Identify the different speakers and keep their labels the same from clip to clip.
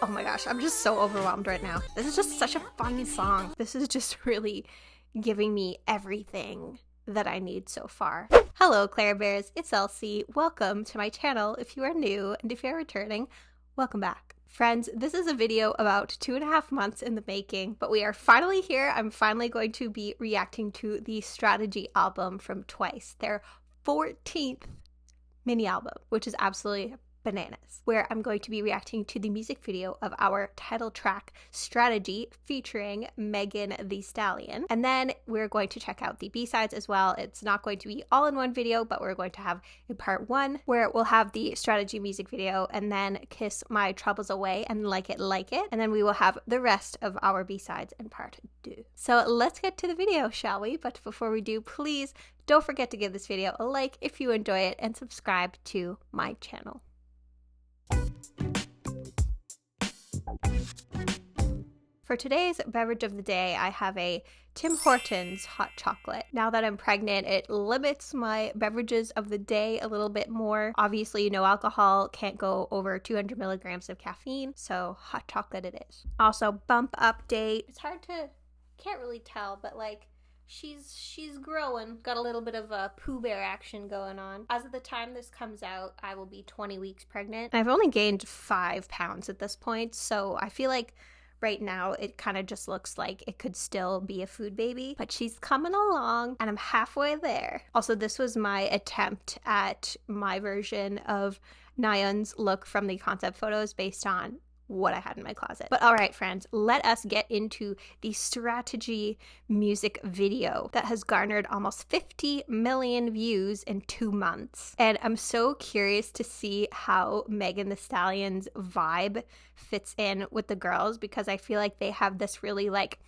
Speaker 1: Oh my gosh, I'm just so overwhelmed right now. This is just such a fun song. This is just really giving me everything that I need so far. Hello, Claire Bears. It's Elsie. Welcome to my channel. If you are new and if you're returning, welcome back. Friends, this is a video about 2.5 months in the making, but we are finally here. I'm finally going to be reacting to the Strategy album from TWICE, their 14th mini album, which is absolutely bananas, where I'm going to be reacting to the music video of our title track Strategy featuring Megan Thee Stallion, and then we're going to check out the B-sides as well. It's not going to be all in one video, but we're going to have a part 1 where we'll have the Strategy music video and then Kiss My Troubles Away and Like It Like It, and then we will have the rest of our B-sides in part 2. So let's get to the video, shall we? But before we do, please don't forget to give this video a like if you enjoy it and subscribe to my channel. For today's beverage of the day, I have a Tim Hortons hot chocolate. Now that I'm pregnant, it limits my beverages of the day a little bit more. Obviously, no alcohol, can't go over 200 milligrams of caffeine, so hot chocolate it is. Also, bump update. It's hard to, can't really tell, but like, she's growing. Got a little bit of a Pooh Bear action going on. As of the time this comes out, I will be 20 weeks pregnant. I've only gained 5 pounds at this point, so I feel like right now it kind of just looks like it could still be a food baby, but she's coming along and I'm halfway there. Also, this was my attempt at my version of Nayeon's look from the concept photos based on what I had in my closet. But all right, friends, let us get into the Strategy music video that has garnered almost 50 million views in 2 months. And I'm so curious to see how Megan Thee Stallion's vibe fits in with the girls, because I feel like they have this really like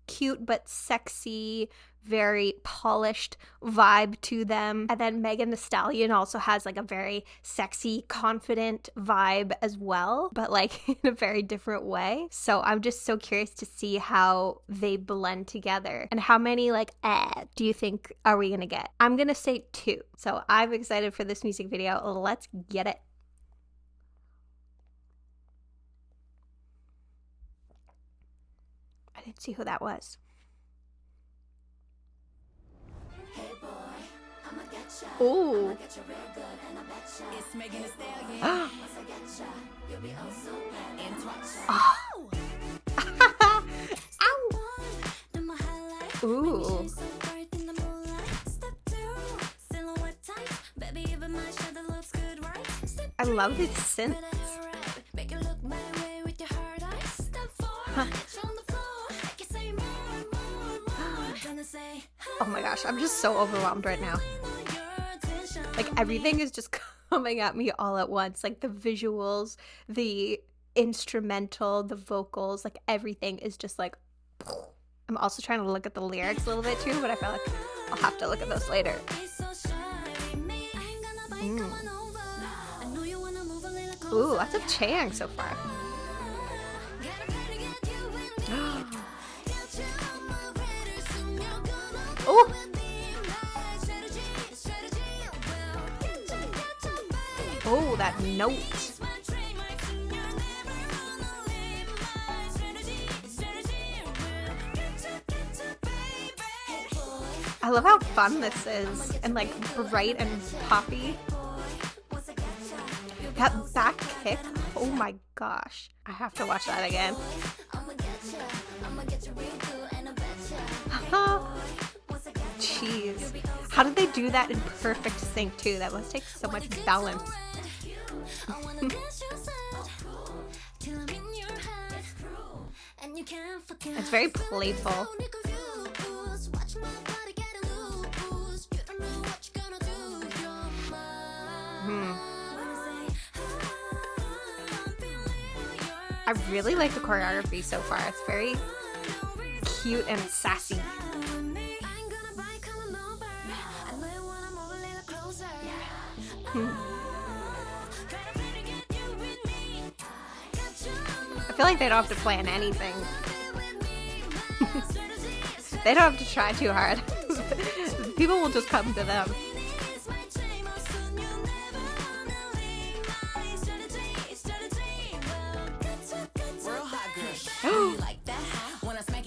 Speaker 1: cute but sexy, very polished vibe to them. And then Megan Thee Stallion also has like a very sexy, confident vibe as well, but like in a very different way. So I'm just so curious to see how they blend together. And how many like do you think are we gonna get? I'm gonna say 2. So I'm excited for this music video. Let's get it. I didn't see who that was. Ooh.
Speaker 2: It's Megan Thee Stallion.
Speaker 1: Oh. Ooh. I love these synths. Huh. Oh my gosh, I'm just so overwhelmed right now. Like everything is just coming at me all at once. Like the visuals, the instrumental, the vocals, like everything is just like, I'm also trying to look at the lyrics a little bit too, but I feel like I'll have to look at those later. Ooh, lots of Chang so far. Oh! Oh, that note. I love how fun this is and like bright and poppy. That back kick, oh my gosh. I have to watch that again. Jeez. How did they do that in perfect sync too? That must take so much balance. It's very playful. I really like the choreography so far. It's very cute and sassy. I feel like they don't have to plan anything. They don't have to try too hard. People will just come to them.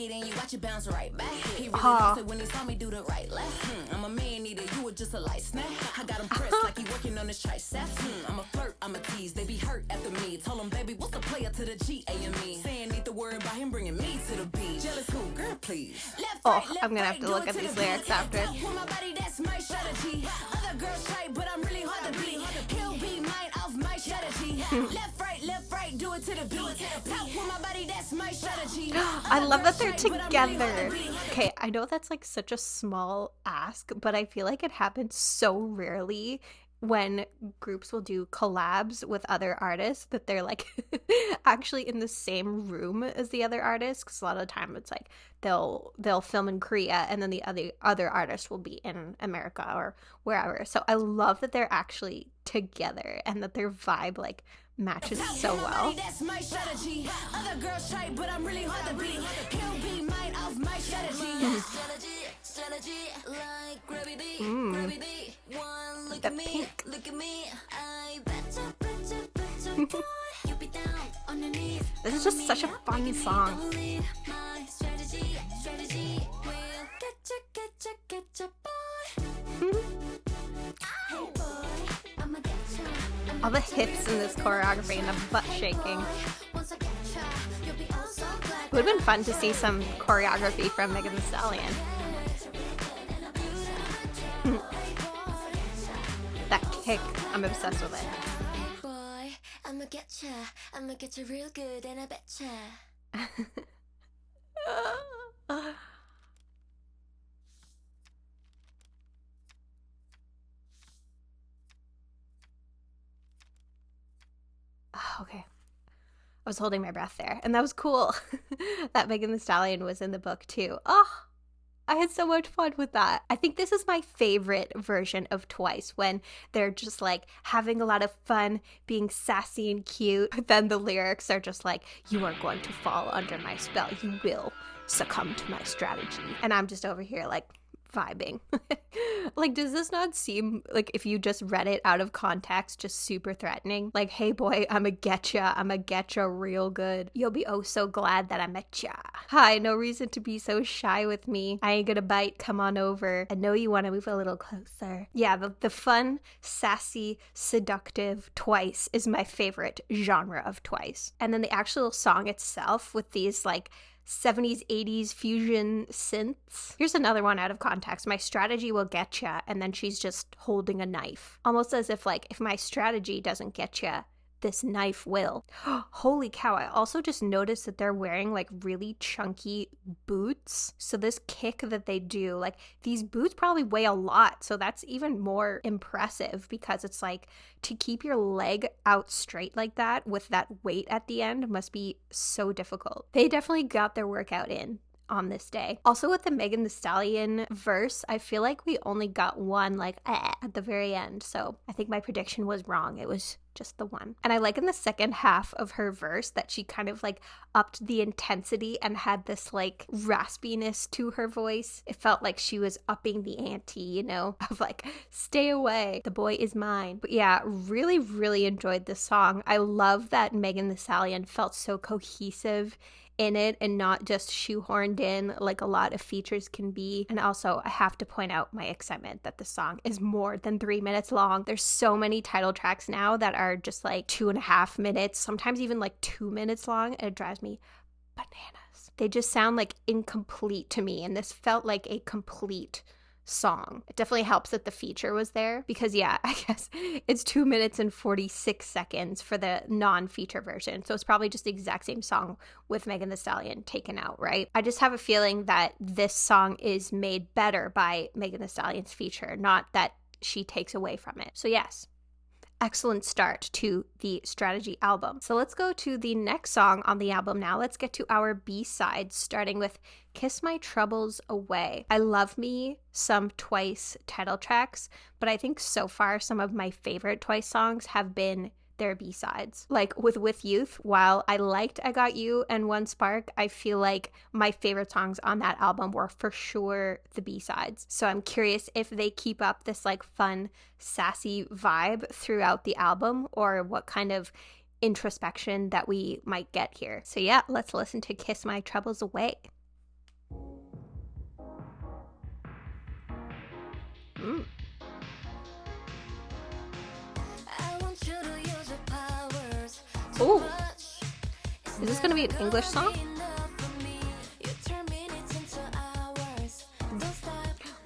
Speaker 2: it and you watch it bounce right back. He really
Speaker 1: Oh.
Speaker 2: lost it when he saw me do the right left. I'm a man eater, you were just a light snack. I got him pressed like he working on his triceps. I'm a flirt, I'm a tease, they be hurt after me. Told him, baby, what's the player to the G-A-M-E? Saying need to worry about him bringing me to the beach. Jealous who? Girl, please. Left,
Speaker 1: Oh,
Speaker 2: right, left,
Speaker 1: I'm gonna have
Speaker 2: right,
Speaker 1: to
Speaker 2: do
Speaker 1: look
Speaker 2: it
Speaker 1: at
Speaker 2: to
Speaker 1: these
Speaker 2: the
Speaker 1: lyrics
Speaker 2: beat.
Speaker 1: after.
Speaker 2: Talk with my body, that's my strategy. Other girls try, but I'm really hard to beat. He'll be mine off my strategy. Left, right, do it to the beat. Talk with my body, that's my strategy.
Speaker 1: I love that they're together. Okay, I know that's like such a small ask, but I feel like it happens so rarely when groups will do collabs with other artists that they're like actually in the same room as the other artist, because a lot of the time it's like they'll film in Korea and then the other artist will be in America or wherever. So I love that they're actually together and that their vibe like matches so well.
Speaker 2: That's my strategy. Other girls try, but I'm really hard to beat. He'll be mine off my strategy. Strategy, like gravity, gravity. One look
Speaker 1: The
Speaker 2: at me,
Speaker 1: pink.
Speaker 2: look at me. I betcha, boy. You be down on your knees.
Speaker 1: This is just such a fun song.
Speaker 2: My strategy will getcha, boy. Hey boy, I'ma getcha.
Speaker 1: All the hips in this choreography and the butt shaking.
Speaker 2: Once I getcha, you'll be all so glad.
Speaker 1: It would have been fun to see some choreography from Megan Thee Stallion. That kick, I'm obsessed with it.
Speaker 2: Boy, I'ma getcha real good and I betcha.
Speaker 1: Okay. I was holding my breath there, and that was cool. That Megan Thee Stallion was in the book too. Oh, I had so much fun with that. I think this is my favorite version of Twice, when they're just like having a lot of fun, being sassy and cute. But then the lyrics are just like, you are going to fall under my spell. You will succumb to my strategy. And I'm just over here like vibing. Like, does this not seem like, if you just read it out of context, just super threatening? Like, hey boy, I'ma getcha real good. You'll be oh so glad that I met ya. Hi, no reason to be so shy with me. I ain't gonna bite, come on over. I know you wanna move a little closer. Yeah, the fun, sassy, seductive Twice is my favorite genre of Twice. And then the actual song itself with these like 70s, 80s fusion synths. Here's another one out of context. My strategy will get ya, and then she's just holding a knife. Almost as if like, if my strategy doesn't get ya, this knife will. Holy cow, I also just noticed that they're wearing like really chunky boots. So this kick that they do, like these boots probably weigh a lot. So that's even more impressive, because it's like to keep your leg out straight like that with that weight at the end must be so difficult. They definitely got their workout in on this day. Also with the Megan Thee Stallion verse, I feel like we only got one like at the very end. So I think my prediction was wrong. It was just the one. And I like in the second half of her verse that she kind of like upped the intensity and had this like raspiness to her voice. It felt like she was upping the ante, you know, of like, stay away, the boy is mine. But yeah, really, really enjoyed this song. I love that Megan Thee Stallion felt so cohesive in it and not just shoehorned in like a lot of features can be. And also, I have to point out my excitement that the song is more than 3 minutes long. There's so many title tracks now that are just like 2.5 minutes, sometimes even like 2 minutes long, and it drives me bananas. They just sound like incomplete to me, and this felt like a complete song. It definitely helps that the feature was there, because yeah, I guess it's 2 minutes and 46 seconds for the non-feature version. So it's probably just the exact same song with Megan Thee Stallion taken out, right? I just have a feeling that this song is made better by Megan Thee Stallion's feature, not that she takes away from it. So yes, excellent start to the Strategy album. So let's go to the next song on the album now. Let's get to our B-sides, starting with Kiss My Troubles Away. I love me some Twice title tracks, but I think so far some of my favorite Twice songs have been their B-sides. Like with Youth, while I liked I Got You and One Spark, I feel like my favorite songs on that album were for sure the B-sides. So I'm curious if they keep up this like fun, sassy vibe throughout the album, or what kind of introspection that we might get here. So yeah, let's listen to Kiss My Troubles Away. Mm. Oh, is this gonna be an English song?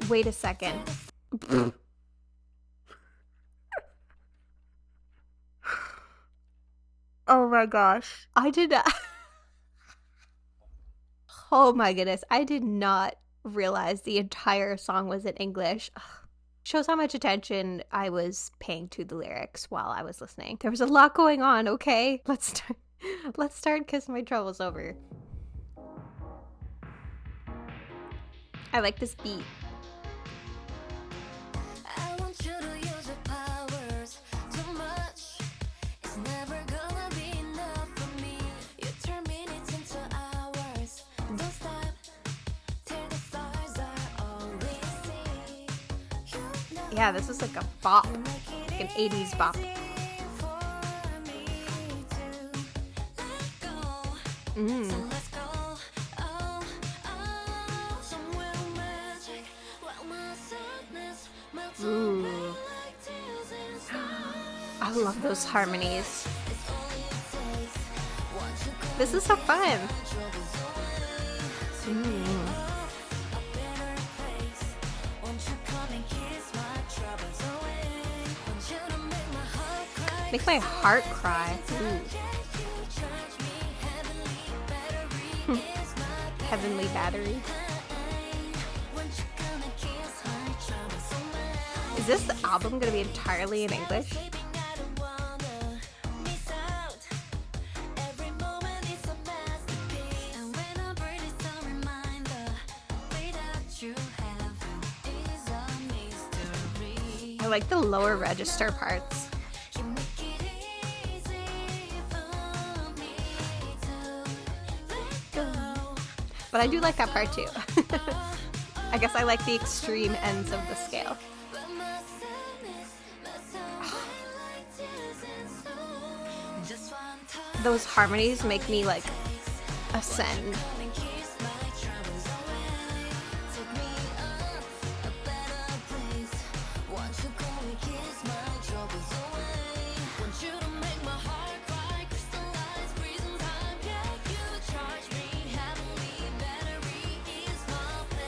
Speaker 1: Wait a second. Oh my gosh. I did not. Oh my goodness. I did not realize the entire song was in English. Ugh. Shows how much attention I was paying to the lyrics while I was listening. There was a lot going on, okay? Let's start Kiss My Trouble's Over. I like this beat. Yeah, this is like a bop, like an 80s bop. Ooh. I love those harmonies. This is so fun. Make my heart cry. Heavenly Battery. Is this album gonna be entirely in English? I like the lower register parts. But I do like that part too. I guess I like the extreme ends of the scale. Those harmonies make me like ascend.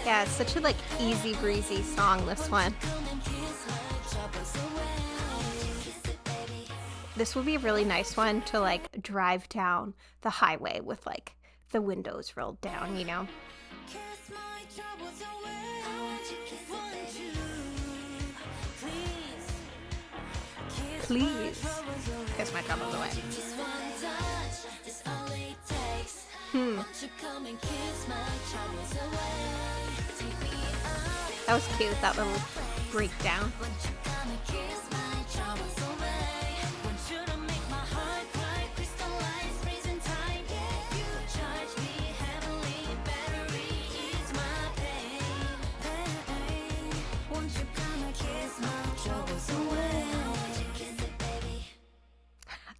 Speaker 1: Yeah, it's such a like easy breezy song, this one. This would be a really nice one to like drive down the highway with like the windows rolled down, you know? Please kiss my troubles away. That was cute, that little breakdown.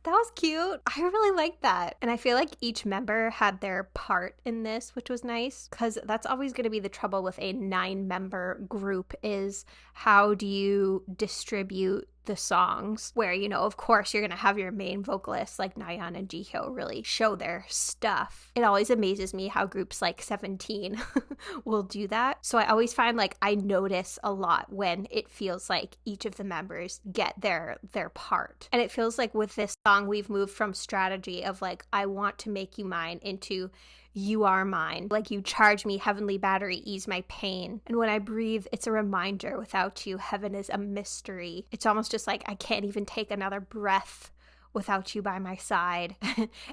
Speaker 1: That was cute. I really like that. And I feel like each member had their part in this, which was nice, because that's always going to be the trouble with a 9-member group is how do you distribute the songs where, you know, of course you're going to have your main vocalists like Nayeon and Jihyo really show their stuff. It always amazes me how groups like 17 will do that. So I always find like I notice a lot when it feels like each of the members get their part. And it feels like with this song we've moved from strategy of like I want to make you mine into you are mine. Like you charge me, heavenly battery, ease my pain. And when I breathe, it's a reminder without you, heaven is a mystery. It's almost just like I can't even take another breath without you by my side.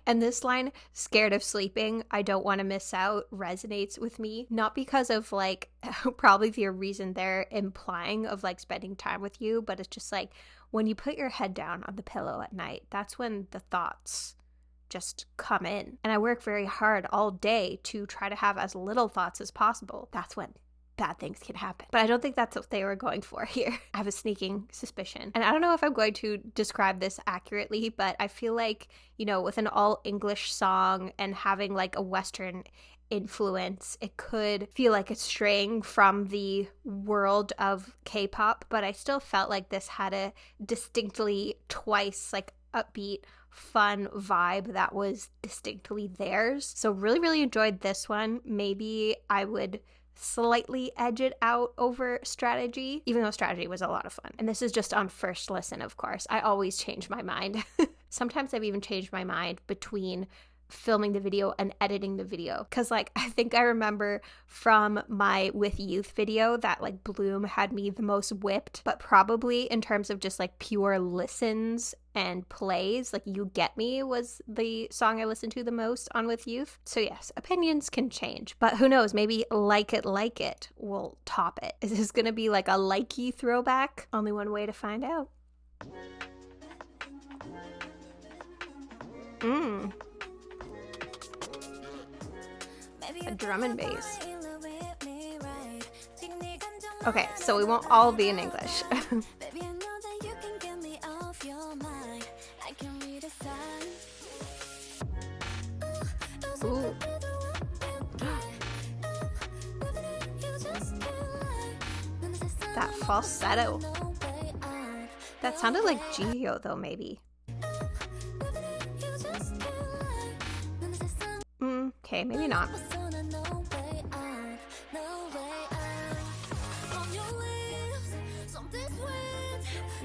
Speaker 1: And this line, scared of sleeping, I don't want to miss out, resonates with me. Not because of like probably the reason they're implying of like spending time with you, but it's just like when you put your head down on the pillow at night, that's when the thoughts just come in. And I work very hard all day to try to have as little thoughts as possible. That's when bad things can happen. But I don't think that's what they were going for here. I have a sneaking suspicion. And I don't know if I'm going to describe this accurately, but I feel like, you know, with an all English song and having like a Western influence. It could feel like it's straying from the world of K-pop, but I still felt like this had a distinctly TWICE, like upbeat, fun vibe that was distinctly theirs. So really, really enjoyed this one. Maybe I would slightly edge it out over Strategy, even though Strategy was a lot of fun. And this is just on first listen, of course. I always change my mind. Sometimes I've even changed my mind between filming the video and editing the video, because like I think I remember from my With Youth video that like Bloom had me the most whipped, but probably in terms of just like pure listens and plays, like You Get Me was the song I listened to the most on With Youth. So yes, opinions can change, but who knows, maybe Like It will top it. Is this gonna be like a likey throwback? Only one way to find out. A drum and bass. Okay, so we won't all be in English. Ooh. That falsetto. That sounded like Jihyo though, maybe. Okay, maybe not.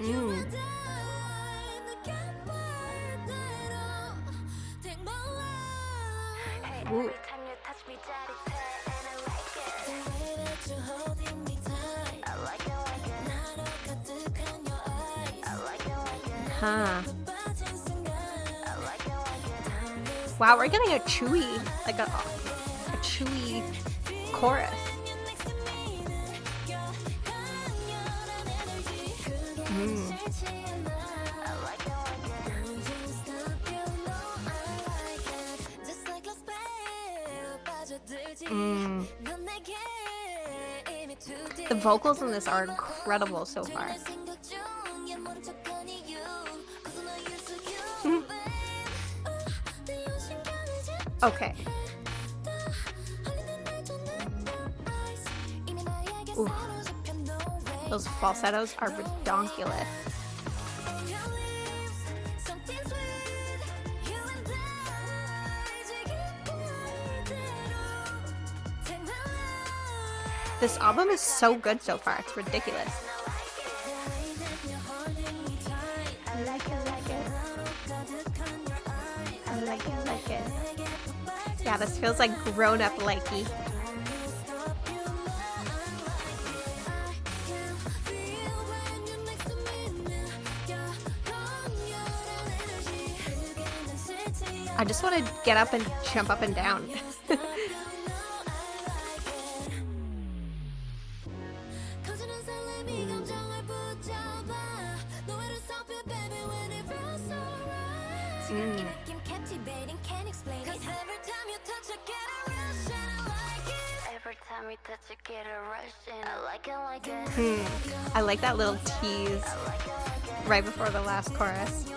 Speaker 1: Ooh. Huh. Wow, we're getting a chewy, like a chewy chorus. The vocals in this are incredible so far. Okay. Ooh. Those falsettos are redonkulous. This album is so good so far. It's ridiculous. I like it. Yeah, this feels like grown-up likey. I just want to get up and jump up and down. I like that little tease right before the last chorus.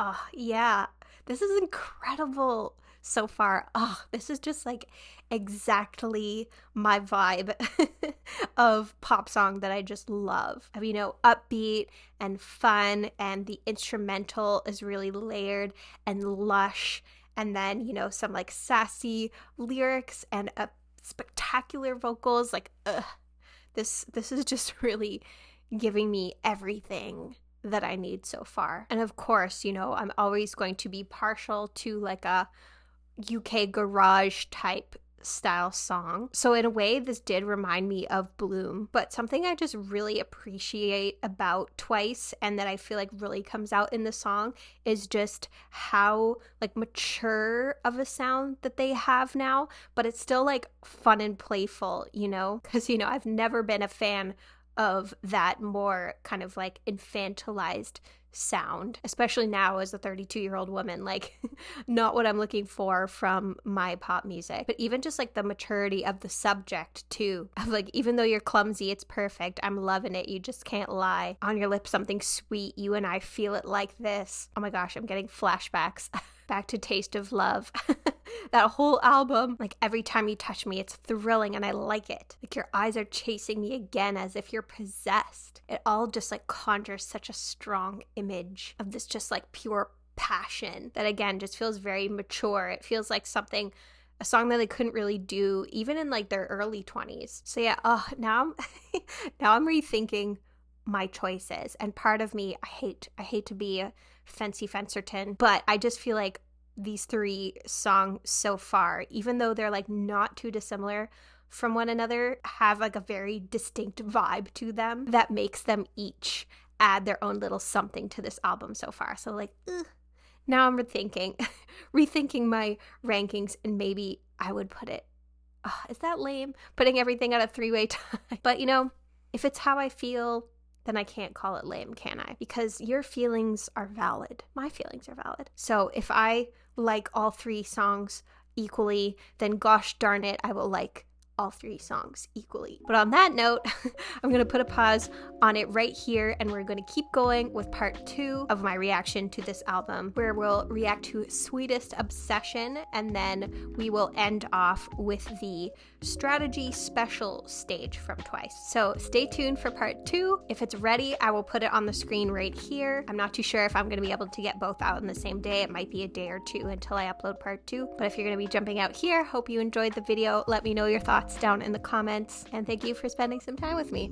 Speaker 1: Oh, yeah. This is incredible so far. Oh, this is just like exactly my vibe of pop song that I just love. I mean, upbeat and fun, and the instrumental is really layered and lush. And then, some like sassy lyrics and spectacular vocals. Like, this is just really giving me everything that I need so far. And of course, I'm always going to be partial to like a UK garage type style song. So in a way, this did remind me of Bloom, but something I just really appreciate about TWICE and that I feel like really comes out in the song is just how like mature of a sound that they have now, but it's still like fun and playful, because I've never been a fan of that more kind of like infantilized sound, especially now as a 32-year-old woman, like not what I'm looking for from my pop music. But even just like the maturity of the subject too, of like, even though you're clumsy, it's perfect, I'm loving it, you just can't lie, on your lips something sweet, you and I feel it like this. Oh my gosh, I'm getting flashbacks back to Taste of Love. That whole album, like every time you touch me, it's thrilling and I like it. Like your eyes are chasing me again as if you're possessed. It all just like conjures such a strong image of this just like pure passion that again just feels very mature. It feels like a song that they couldn't really do even in like their early 20s. So yeah, now I'm rethinking my choices, and part of me, I hate to be a fancy fencerton, but I just feel like these 3 songs so far, even though they're like not too dissimilar from one another, have like a very distinct vibe to them that makes them each add their own little something to this album so far. So like, now I'm rethinking my rankings, and maybe I would put it, is that lame? Putting everything at a 3-way tie. But you know, if it's how I feel, then I can't call it lame, can I? Because your feelings are valid. My feelings are valid. So if I like all 3 songs equally, then gosh darn it, I will like all 3 songs equally. But on that note, I'm going to put a pause on it right here, and we're going to keep going with part 2 of my reaction to this album, where we'll react to Sweetest Obsession, and then we will end off with the Strategy Special stage from Twice. So stay tuned for part 2. If it's ready, I will put it on the screen right here. I'm not too sure if I'm going to be able to get both out in the same day. It might be a day or 2 until I upload part 2. But if you're going to be jumping out here, hope you enjoyed the video. Let me know your thoughts down in the comments, and thank you for spending some time with me.